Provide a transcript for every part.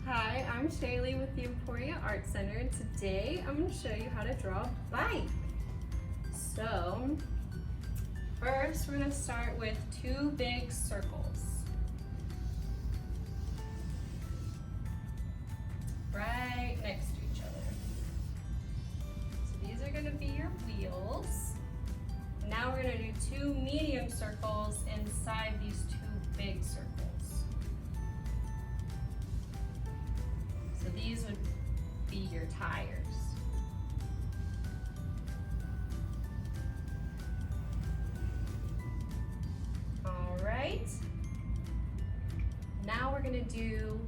Hi, I'm Shayli with the Emporia Arts Center, and today I'm going to show you how to draw a bike. So, first we're going to start with two big circles. Right next to each other. So these are going to be your wheels. Now we're going to do two medium circles inside these two big circles. So these would be your tires. All right. Now we're going to do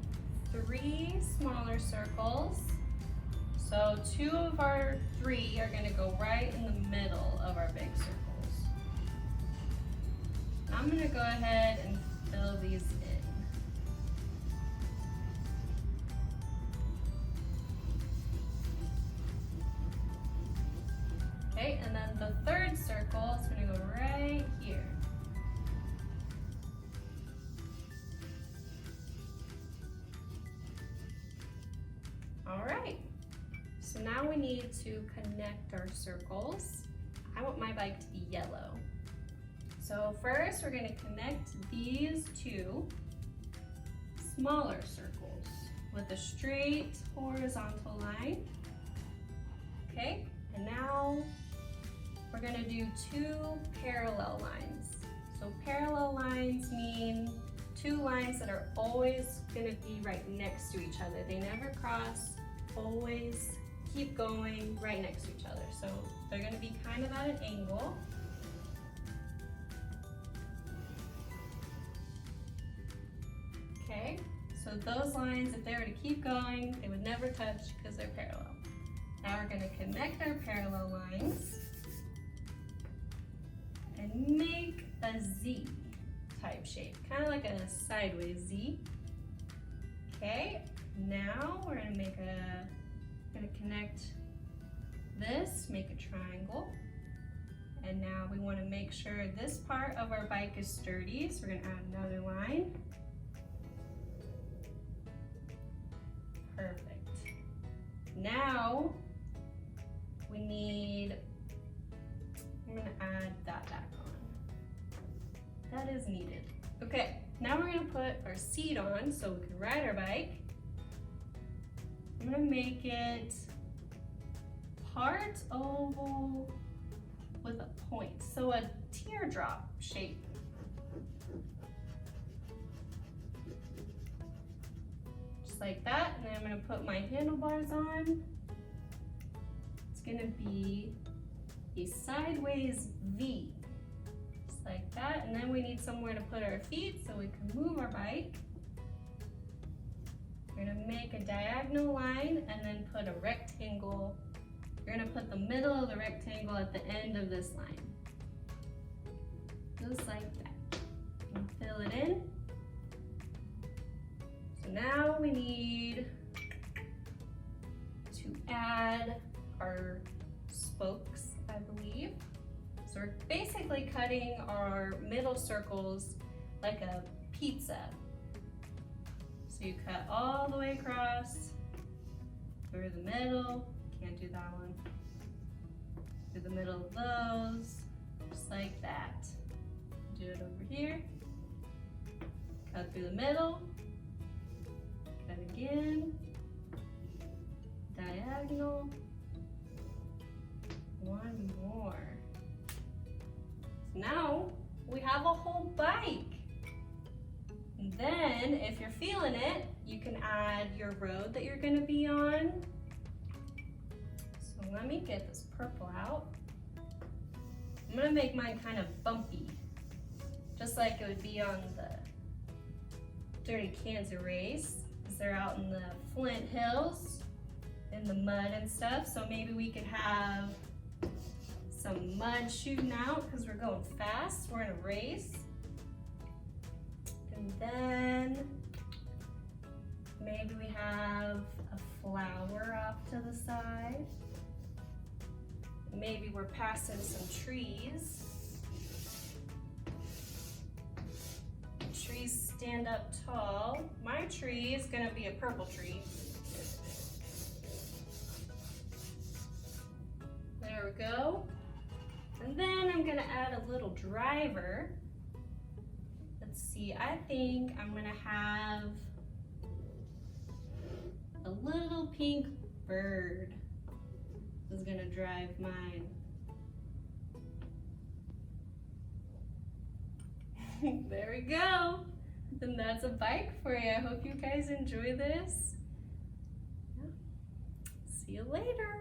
three smaller circles. So two of our three are going to go right in the middle of our big circles. I'm going to go ahead and fill these in. Okay, and then the third circle is going to go right here. All right, so now we need to connect our circles. I want my bike to be yellow. So first we're going to connect these two smaller circles with a straight horizontal line. Okay, and now we're going to do two parallel lines. So parallel lines mean two lines that are always going to be right next to each other. They never cross, always keep going right next to each other. So they're going to be kind of at an angle. Okay, so those lines, if they were to keep going, they would never touch because they're parallel. Now we're going to connect our parallel lines and make a Z type shape, kind of like a sideways Z. Okay, now we're going to connect this, make a triangle. And now we want to make sure this part of our bike is sturdy, so we're going to add another line. Perfect. Now we need, I'm going to add that back on. That is needed. Okay, now we're going to put our seat on so we can ride our bike. I'm going to make it part oval with a point, so a teardrop shape. Just like that, and then I'm going to put my handlebars on. It's going to be a sideways V, just like that, and then we need somewhere to put our feet so we can move our bike. We're going to make a diagonal line and then put a rectangle. You're going to put the middle of the rectangle at the end of this line, just like that, and fill it in. So now we need to add our spokes, I believe. So we're basically cutting our middle circles like a pizza. So you cut all the way across, through the middle, can't do that one, through the middle of those, just like that. Do it over here, cut through the middle, cut again, diagonal, one more. So now we have a whole bike. And then if you're feeling it, you can add your road that you're going to be on. So let me get this purple out. I'm going to make mine kind of bumpy, just like it would be on the Dirty Kansas race, because they're out in the Flint Hills in the mud and stuff. So maybe we could have some mud shooting out because we're going fast, we're in a race. And then maybe we have a flower off to the side. Maybe we're passing some trees. Trees stand up tall. My tree is gonna be a purple tree. There we go. And then I'm gonna add a little driver. Let's see, I think I'm gonna have a little pink bird is gonna drive mine. There we go. And that's a bike for you. I hope you guys enjoy this. See you later.